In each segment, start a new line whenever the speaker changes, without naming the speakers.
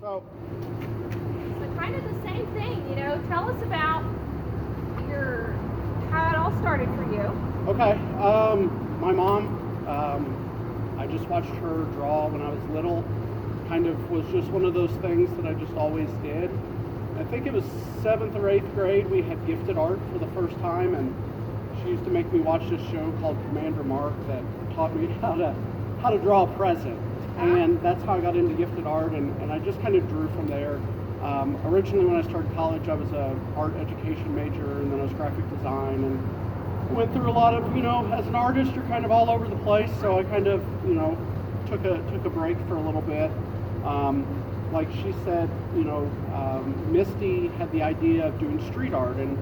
So
kind of the same thing, Tell us about how it all started for you.
okay, my mom, I just watched her draw when I was little. Kind of was just one of those things that I just always did. I think it was 7th or 8th grade. We had gifted art for the first time, and she used to make me watch this show called Commander Mark that taught me how to draw a present. And that's how I got into gifted art, and I just kind of drew from there. Originally, when I started college, I was a art education major, and then I was graphic design, and went through a lot of, as an artist, you're kind of all over the place. So I kind of, took a break for a little bit. Like she said, Misty had the idea of doing street art, and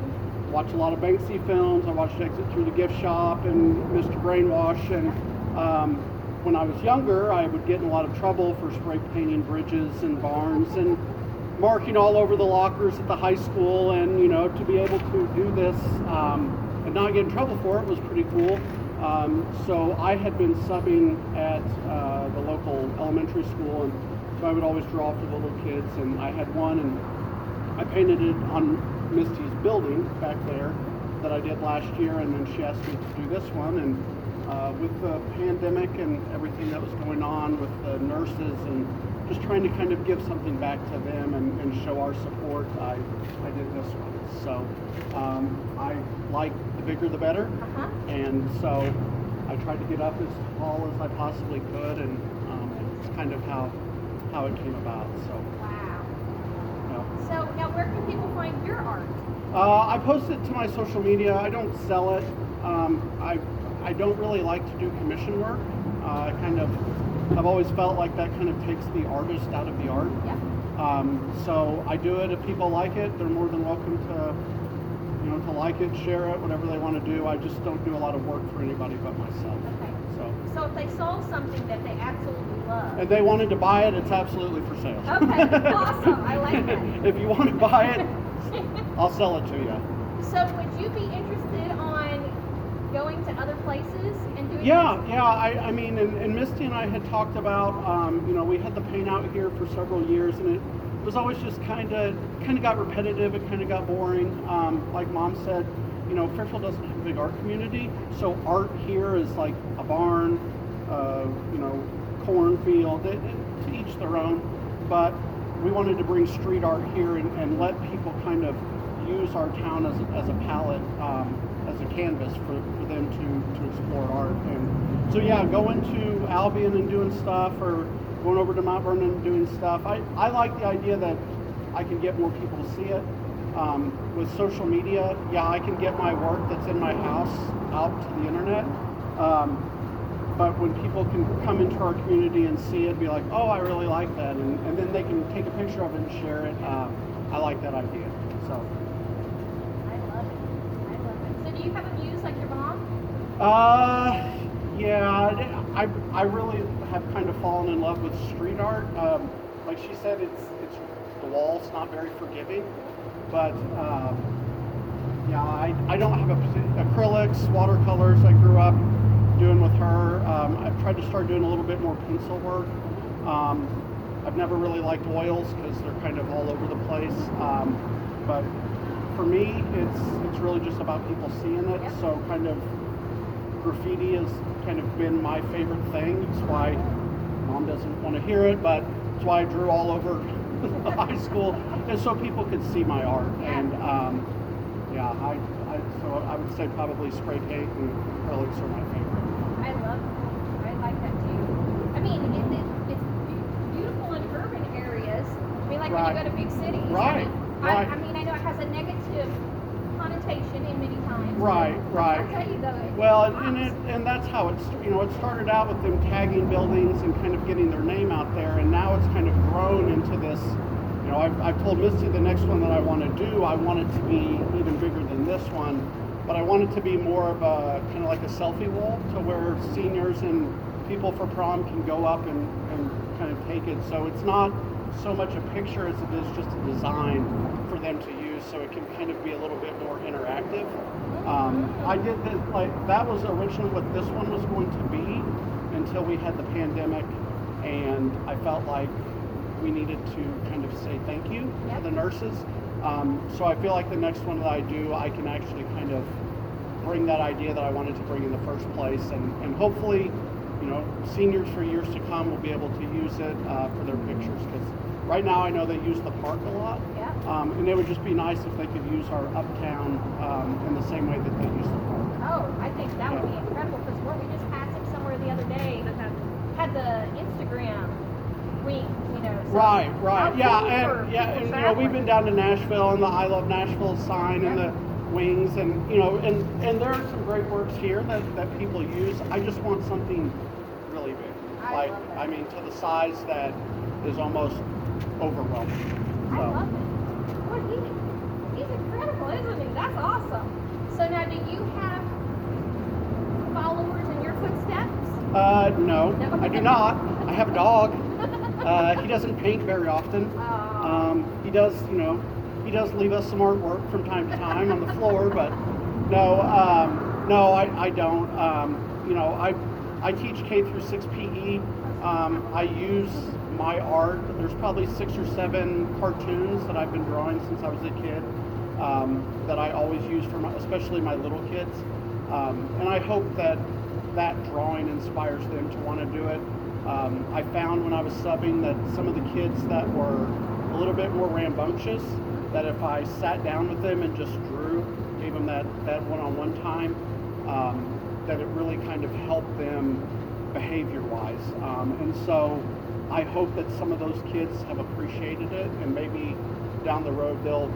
watched a lot of Banksy films. I watched Exit Through the Gift Shop and Mr. Brainwash, and when I was younger, I would get in a lot of trouble for spray painting bridges and barns and marking all over the lockers at the high school, and to be able to do this and not get in trouble for it was pretty cool. So I had been subbing at the local elementary school, and so I would always draw for the little kids, and I had one, and I painted it on Misty's building back there that I did last year, and then she asked me to do this one, and with the pandemic and everything that was going on with the nurses and just trying to kind of give something back to them and show our support, I did this one. So I like the bigger the better, and so I tried to get up as tall as I possibly could, and it's kind of how it came about. So
wow. So now, where can people find your art?
I post it to my social media. I don't sell it. I don't really like to do commission work. I've always felt like that kind of takes the artist out of the art.
Yeah.
So I do it. If people like it, they're more than welcome to like it, share it, whatever they want to do. I just don't do a lot of work for anybody but myself.
Okay. So if they saw something that they absolutely love,
and they wanted to buy it, it's absolutely for sale.
Okay, awesome. I like that.
If you want to buy it, I'll sell it to you.
So would you be interested on going to other places and doing?
Yeah. I mean, and Misty and I had talked about, we had the paint out here for several years, and it was always just kind of got repetitive. It kind of got boring. Like Mom said, Fairfield doesn't have a big art community, so art here is like a barn, cornfield. To each their own. But we wanted to bring street art here and let people kind of use our town as a palette, as a canvas for them to explore art. And so going to Albion and doing stuff, or going over to Mount Vernon and doing stuff. I like the idea that I can get more people to see it. With social media, I can get my work that's in my house out to the internet. But when people can come into our community and see it, be like, oh, I really like that, and then they can take a picture of it and share it. I like that idea. So.
I love it. So do you have a muse like your mom?
I really have kind of fallen in love with street art. Like she said, it's the wall's not very forgiving, but I don't have acrylics, watercolors. I grew up doing with her. I've tried to start doing a little bit more pencil work. I've never really liked oils because they're kind of all over the place. But for me, it's really just about people seeing it. Yep. So kind of graffiti has kind of been my favorite thing. It's why Mom doesn't want to hear it, but it's why I drew all over the high school, and so people could see my art. And so I would say probably spray paint and acrylics are my favorite.
I love it. I like that too. I mean, it's beautiful in urban areas. I mean, like when you go to big cities.
Right.
I mean, I know it has a negative connotation in many times.
Right.
I'll tell you though.
Well, and that's how it started out with them tagging buildings and kind of getting their name out there, and now it's kind of grown into this. I've told Misty the next one that I want to do, I want it to be even bigger than this one, but I want it to be more of a kind of like a selfie wall, to where seniors and people for prom can go up and kind of take it. So it's not so much a picture as it is just a design for them to use, so it can kind of be a little bit more interactive. I did this, that was originally what this one was going to be until we had the pandemic, and I felt like we needed to kind of say thank you
Yep.
to the nurses. So I feel like the next one that I do, I can actually kind of bring that idea that I wanted to bring in the first place, and hopefully, seniors for years to come will be able to use it for their pictures, because right now I know they use the park a lot.
Yep.
And it would just be nice if they could use our uptown in the same way that they use the park.
Oh, I think that would be incredible, because weren't we just passing somewhere the other day that had the Instagram wing, so
Right,
how
yeah,
cool for
and
people
we've been
traveling.
down to Nashville and the I Love Nashville sign and
Yep.
the wings, and and there are some great works here that people use. I just want something really big,
I love that.
I mean, to the size that is almost overwhelming.
I love it. Boy, he's incredible, isn't he? That's awesome. So now, do you have followers in your footsteps?
No,
No.
I do not. I have a dog. He doesn't paint very often.
Oh.
He does, he does leave us some artwork from time to time on the floor, but no, I don't. I teach K through 6 PE. I use my art. There's probably 6 or 7 cartoons that I've been drawing since I was a kid that I always use for especially my little kids. And I hope that drawing inspires them to want to do it. I found when I was subbing that some of the kids that were a little bit more rambunctious, that if I sat down with them and just drew, gave them that one-on-one time, that it really kind of helped them behavior-wise. And so I hope that some of those kids have appreciated it, and maybe down the road they'll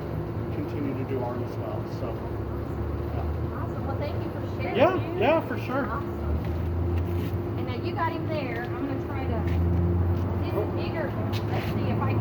continue to do art as well. So,
Awesome. Well, thank you for sharing.
yeah,
dude.
yeah, for sure.
Awesome. And now you got him there. I'm going to try to. This is bigger. Let's see if I